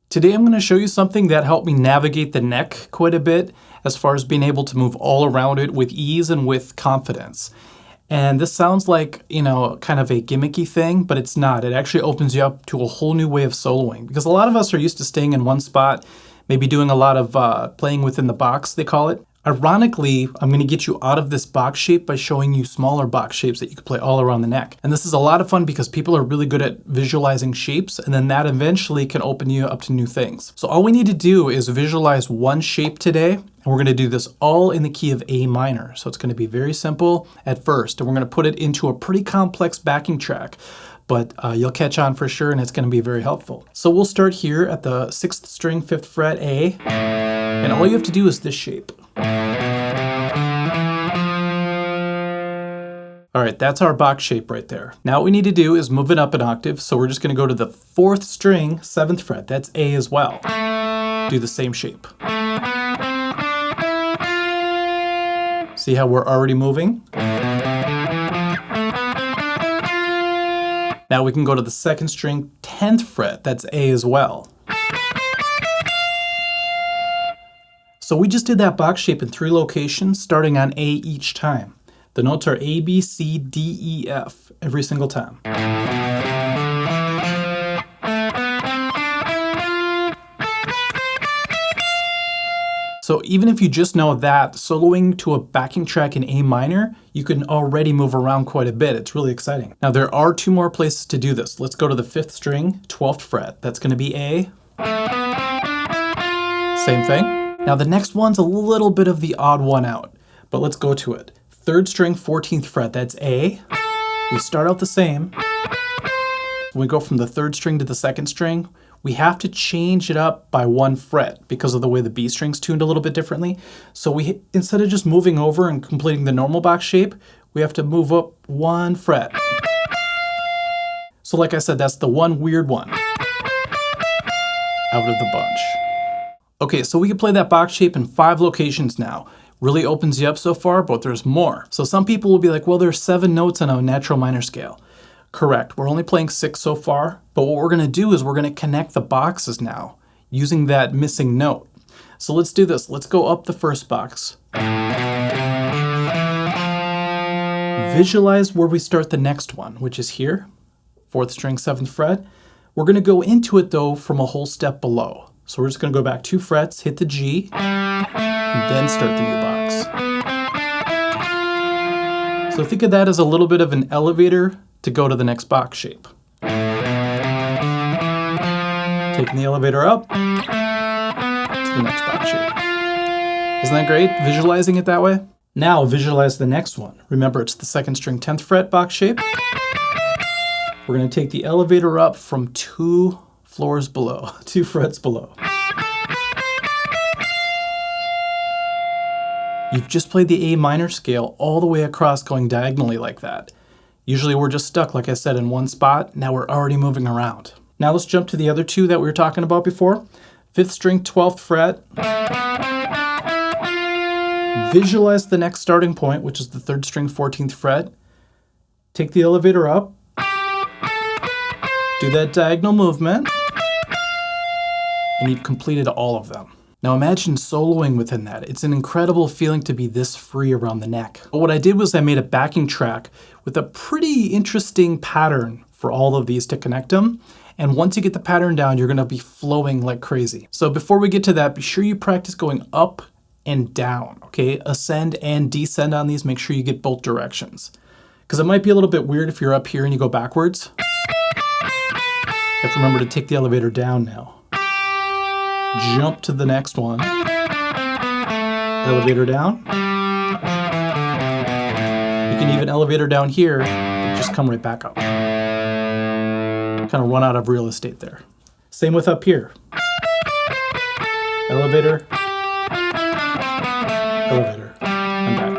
Today I'm going to show you something that helped me navigate the neck quite a bit as far as being able to move all around it with ease and with confidence. And this sounds like, kind of a gimmicky thing, but it's not. It actually opens you up to a whole new way of soloing, because a lot of us are used to staying in one spot, maybe doing a lot of playing within the box, they call it. Ironically, I'm going to get you out of this box shape by showing you smaller box shapes that you can play all around the neck. And this is a lot of fun because people are really good at visualizing shapes, and then that eventually can open you up to new things. So all we need to do is visualize one shape today, and we're going to do this all in the key of A minor. So it's going to be very simple at first, and we're going to put it into a pretty complex backing track. But you'll catch on for sure, and it's going to be very helpful. So we'll start here at the 6th string, 5th fret A, and all you have to do is this shape. All right, that's our box shape right there. Now what we need to do is move it up an octave, so we're just going to go to the 4th string, 7th fret, that's A as well. Do the same shape. See how we're already moving? Now we can go to the 2nd string, 10th fret, that's A as well. So we just did that box shape in 3 locations, starting on A each time. The notes are A, B, C, D, E, F, every single time. So even if you just know that, soloing to a backing track in A minor, you can already move around quite a bit. It's really exciting. Now there are 2 more places to do this. Let's go to the 5th string, 12th fret. That's going to be A. Same thing. Now the next one's a little bit of the odd one out, but let's go to it. 3rd string, 14th fret, that's A. We start out the same. When we go from the 3rd string to the 2nd string, we have to change it up by 1 fret because of the way the B string's tuned a little bit differently. So instead of just moving over and completing the normal box shape, we have to move up 1 fret. So like I said, that's the one weird one out of the bunch. Okay, so we can play that box shape in 5 locations now. Really opens you up so far, but there's more. So some people will be like, well, there's 7 notes on a natural minor scale. Correct, we're only playing 6 so far, but what we're gonna do is we're gonna connect the boxes now using that missing note. So let's do this. Let's go up the first box. Visualize where we start the next one, which is here, 4th string, 7th fret. We're gonna go into it though from a whole step below. So we're just gonna go back 2 frets, hit the G, and then start the new box. So think of that as a little bit of an elevator to go to the next box shape. Taking the elevator up to the next box shape. Isn't that great, visualizing it that way? Now visualize the next one. Remember, it's the 2nd string, 10th fret box shape. We're gonna take the elevator up from 2 floors below, 2 frets below. You've just played the A minor scale all the way across, going diagonally like that. Usually we're just stuck, like I said, in one spot. Now we're already moving around. Now let's jump to the other 2 that we were talking about before. 5th string, 12th fret. Visualize the next starting point, which is the 3rd string, 14th fret. Take the elevator up. Do that diagonal movement. And you've completed all of them. Now imagine soloing within that. It's an incredible feeling to be this free around the neck. But what I did was I made a backing track with a pretty interesting pattern for all of these to connect them. And once you get the pattern down, you're gonna be flowing like crazy. So before we get to that, be sure you practice going up and down, okay? Ascend and descend on these, make sure you get both directions. Because it might be a little bit weird if you're up here and you go backwards. You have to remember to take the elevator down now. Jump to the next one. Elevator down. You can even elevator down here, but just come right back up. Kind of run out of real estate there. Same with up here. Elevator. Elevator. And back.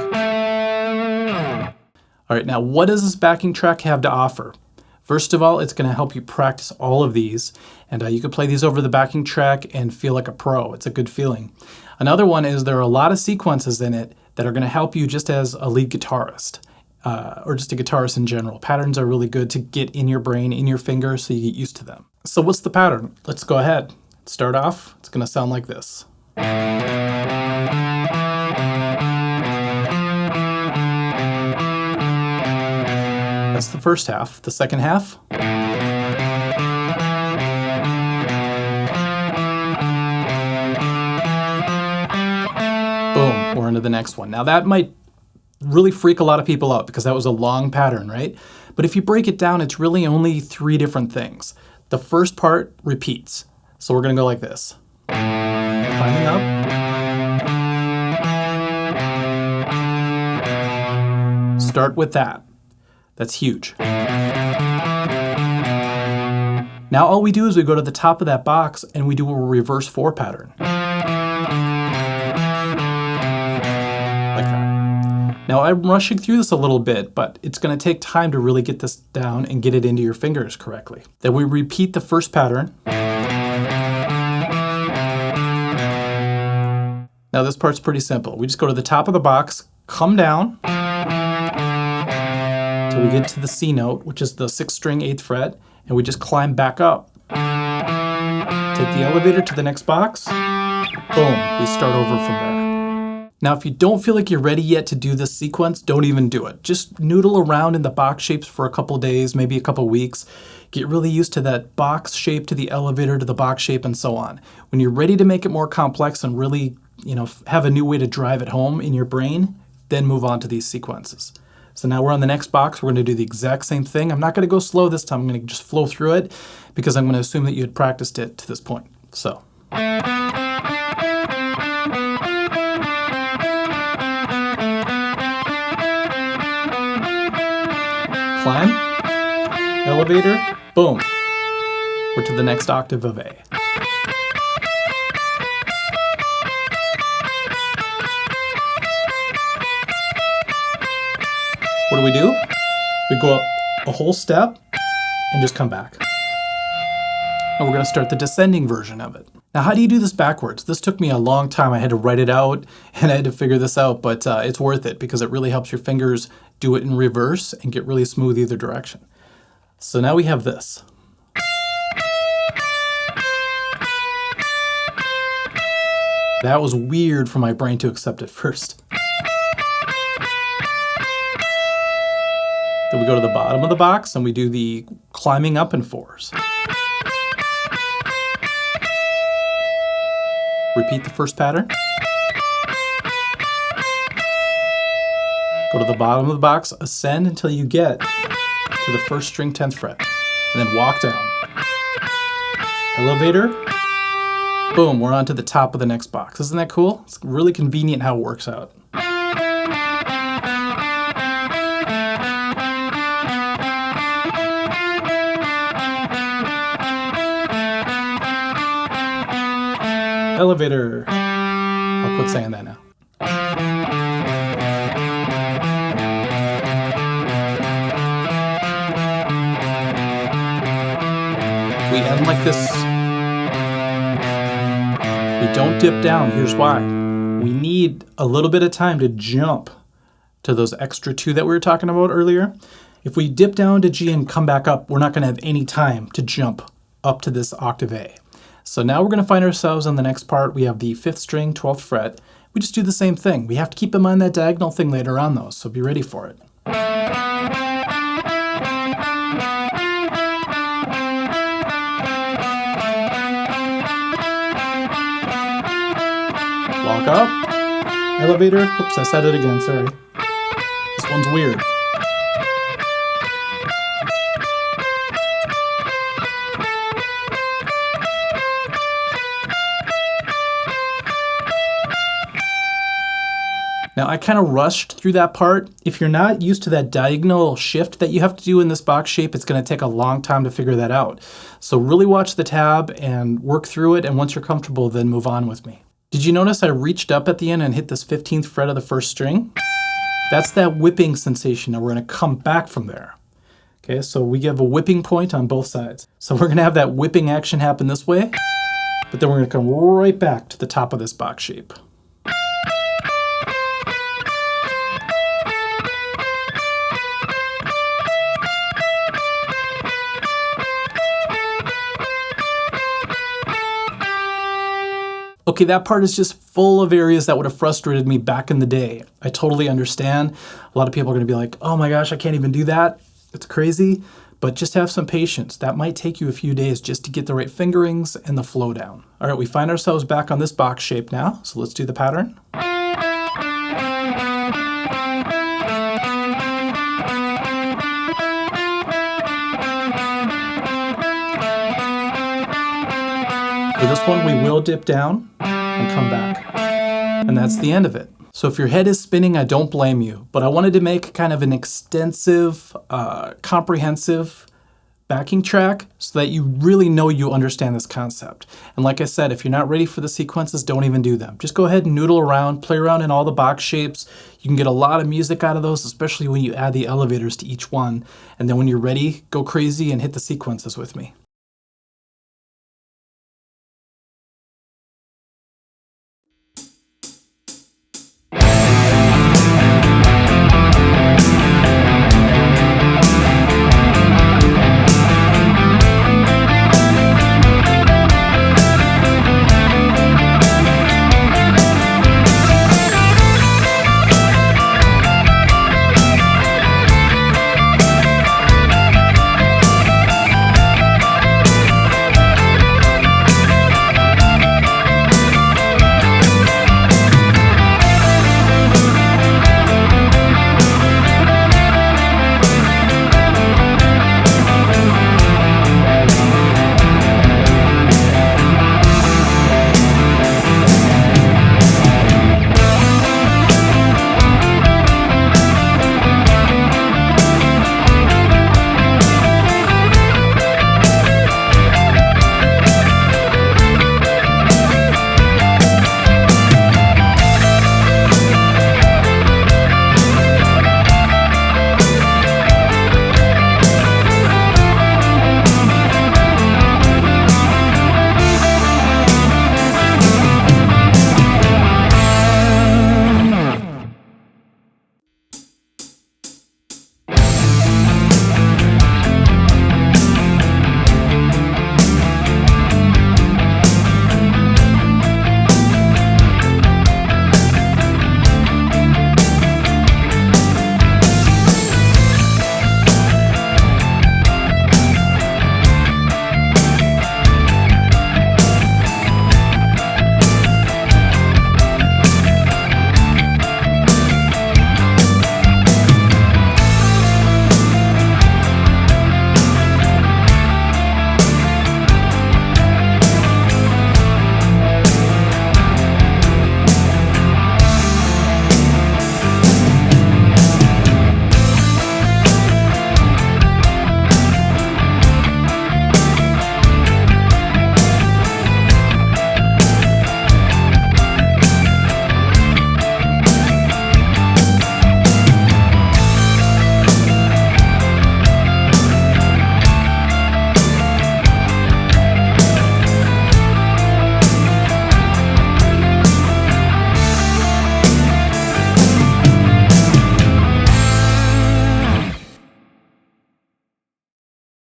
All right, now what does this backing track have to offer? First of all, it's going to help you practice all of these, and you can play these over the backing track and feel like a pro. It's a good feeling. Another one is there are a lot of sequences in it that are going to help you just as a lead guitarist, or just a guitarist in general. Patterns are really good to get in your brain, in your fingers, so you get used to them. So what's the pattern? Let's go ahead. Start off, it's going to sound like this. That's the first half. The second half. Boom, we're into the next one. Now that might really freak a lot of people out because that was a long pattern, right? But if you break it down, it's really only 3 different things. The first part repeats. So we're going to go like this. Climbing up. Start with that. That's huge. Now all we do is we go to the top of that box and we do a reverse 4 pattern. Like that. Now I'm rushing through this a little bit, but it's going to take time to really get this down and get it into your fingers correctly. Then we repeat the first pattern. Now this part's pretty simple. We just go to the top of the box, come down, till we get to the C note, which is the 6th string 8th fret, and we just climb back up. Take the elevator to the next box. Boom, we start over from there. Now if you don't feel like you're ready yet to do this sequence, don't even do it. Just noodle around in the box shapes for a couple days, maybe a couple weeks. Get really used to that box shape, to the elevator, to the box shape, and so on. When you're ready to make it more complex and really, have a new way to drive it home in your brain, then move on to these sequences. So now we're on the next box. We're going to do the exact same thing. I'm not going to go slow this time. I'm going to just flow through it because I'm going to assume that you had practiced it to this point. So. Climb, elevator, boom. We're to the next octave of A. What do? We go up a whole step and just come back. And we're going to start the descending version of it. Now, how do you do this backwards? This took me a long time. I had to write it out and I had to figure this out, but it's worth it because it really helps your fingers do it in reverse and get really smooth either direction. So now we have this. That was weird for my brain to accept at first. Then we go to the bottom of the box and we do the climbing up in 4s. Repeat the first pattern. Go to the bottom of the box, ascend until you get to the 1st string 10th fret, and then walk down. Elevator. Boom, we're on to the top of the next box. Isn't that cool? It's really convenient how it works out. Elevator. I'll quit saying that now. We end like this. We don't dip down. Here's why. We need a little bit of time to jump to those extra 2 that we were talking about earlier. If we dip down to G and come back up, we're not going to have any time to jump up to this octave A. So now we're going to find ourselves on the next part. We have the 5th string, 12th fret. We just do the same thing. We have to keep in mind that diagonal thing later on though, so be ready for it. Walk up, elevator. Oops, I said it again, sorry. This one's weird. Now I kind of rushed through that part. If you're not used to that diagonal shift that you have to do in this box shape, it's going to take a long time to figure that out. So really watch the tab and work through it, and once you're comfortable, then move on with me. Did you notice I reached up at the end and hit this 15th fret of the 1st string? That's that whipping sensation, and we're going to come back from there. Okay, so we have a whipping point on both sides. So we're going to have that whipping action happen this way, but then we're going to come right back to the top of this box shape. Okay, that part is just full of areas that would have frustrated me back in the day. I totally understand. A lot of people are going to be like, oh my gosh, I can't even do that. It's crazy. But just have some patience. That might take you a few days just to get the right fingerings and the flow down. All right, we find ourselves back on this box shape now. So let's do the pattern. For this one, we will dip down and come back. And that's the end of it. So if your head is spinning, I don't blame you. But I wanted to make kind of an extensive, comprehensive backing track so that you really know you understand this concept. And like I said, if you're not ready for the sequences, don't even do them. Just go ahead and noodle around, play around in all the box shapes. You can get a lot of music out of those, especially when you add the elevators to each one. And then when you're ready, go crazy and hit the sequences with me.